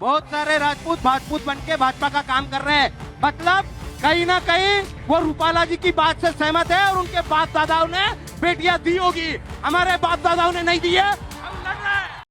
बहुत सारे राजपूत बन के भाजपा का काम कर रहे हैं। मतलब कहीं ना कहीं वो रूपाला जी की बात से सहमत है और उनके बाप दादाओं ने बेटियां दी होगी, हमारे बाप दादाओं ने नहीं दी है। हम लड़ रहे हैं।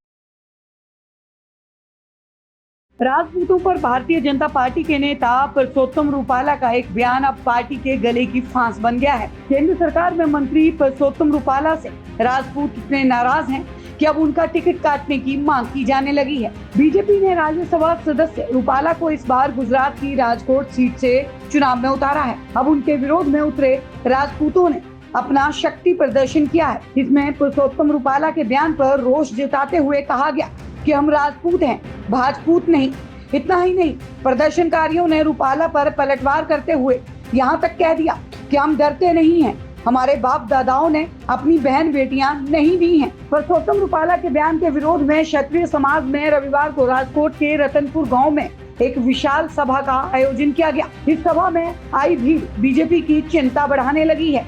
राजपूतों पर भारतीय जनता पार्टी के नेता परसोत्तम रूपाला का एक बयान अब पार्टी के गले की फांस बन गया है। केंद्र सरकार में मंत्री परसोत्तम रूपाला से राजपूत इतने नाराज हैं कि अब उनका टिकट काटने की मांग की जाने लगी है। बीजेपी ने राज्यसभा सदस्य रूपाला को इस बार गुजरात की राजकोट सीट से चुनाव में उतारा है। अब उनके विरोध में उतरे राजपूतों ने अपना शक्ति प्रदर्शन किया है। इसमें परसोत्तम रूपाला के बयान पर रोष जताते हुए कहा गया कि हम राजपूत हैं, भाजपूत नहीं। इतना ही नहीं, प्रदर्शनकारियों ने रूपाला पर पलटवार करते हुए यहाँ तक कह दिया कि हम डरते नहीं हैं, हमारे बाप दादाओं ने अपनी बहन बेटियां नहीं दी हैं। परसोत्तम रूपाला के बयान के विरोध में क्षत्रिय समाज में रविवार को राजकोट के रतनपुर गांव में एक विशाल सभा का आयोजन किया गया। इस सभा में आई भीड़ बीजेपी की चिंता बढ़ाने लगी है।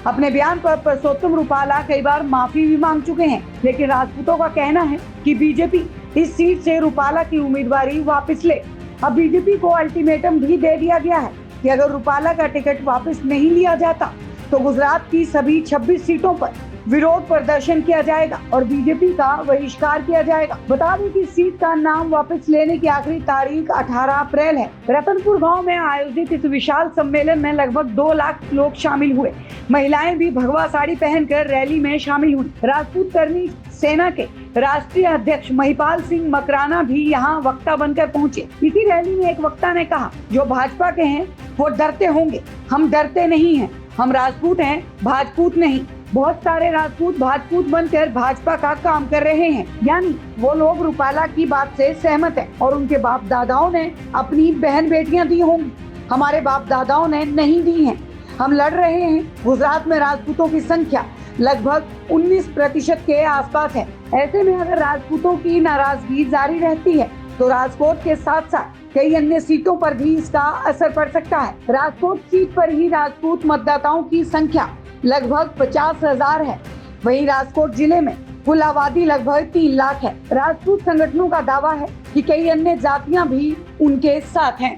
अपने बयान पर परसोत्तम रूपाला कई बार माफी भी मांग चुके हैं, लेकिन राजपूतों का कहना है कि बीजेपी इस सीट से रूपाला की उम्मीदवारी वापस ले। अब बीजेपी को अल्टीमेटम भी दे दिया गया है कि अगर रूपाला का टिकट वापस नहीं लिया जाता तो गुजरात की सभी 26 सीटों पर विरोध प्रदर्शन किया जाएगा और बीजेपी का बहिष्कार किया जाएगा। बता दें कि सीट का नाम वापस लेने की आखिरी तारीख 18 अप्रैल है। रतनपुर गांव में आयोजित इस विशाल सम्मेलन में लगभग 2 लाख लोग शामिल हुए। महिलाएं भी भगवा साड़ी पहनकर रैली में शामिल हुई। राजपूत कर्मी सेना के राष्ट्रीय अध्यक्ष महिपाल सिंह मकराना भी यहाँ वक्ता बनकर पहुँचे। इसी रैली में एक वक्ता ने कहा, जो भाजपा के हैं वो डरते होंगे, हम डरते नहीं हैं, हम राजपूत हैं, भाजपूत नहीं। बहुत सारे राजपूत भाजपूत बनकर भाजपा का काम कर रहे हैं, यानी वो लोग रूपाला की बात से सहमत हैं और उनके बाप दादाओं ने अपनी बहन बेटियां दी होंगी, हमारे बाप दादाओं ने नहीं दी हैं। हम लड़ रहे हैं। गुजरात में राजपूतों की संख्या लगभग 19% के आसपास है। ऐसे में अगर राजपूतों की नाराजगी जारी रहती है तो राजकोट के साथ साथ कई अन्य सीटों पर भी इसका असर पड़ सकता है। राजकोट सीट पर ही राजपूत मतदाताओं की संख्या लगभग 50,000 है। वहीं राजकोट जिले में कुल आबादी लगभग 3 लाख है। राजपूत संगठनों का दावा है कि कई अन्य जातियां भी उनके साथ हैं।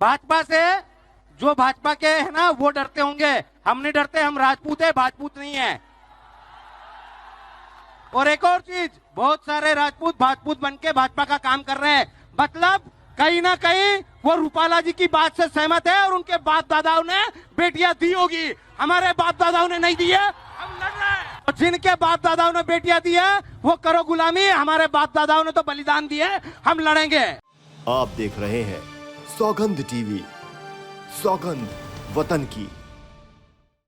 भाजपा से जो भाजपा के है ना वो डरते होंगे, हम नहीं डरते, हम राजपूत है, भाजपूत नहीं है। और एक और चीज, बहुत सारे भाजपूत बन के भाजपा का काम कर रहे हैं। मतलब कहीं ना कहीं वो रूपाला जी की बात से सहमत है और उनके बाप दादाओं ने बेटियां दी होगी, हमारे बाप दादाओं ने नहीं दी है। हम लड़ रहे हैं। और जिनके बाप दादाओं ने बेटियां दी है वो करो गुलामी, हमारे बाप दादाओं ने तो बलिदान दिए, हम लड़ेंगे। आप देख रहे हैं सौगंध टीवी, सौगंध वतन की।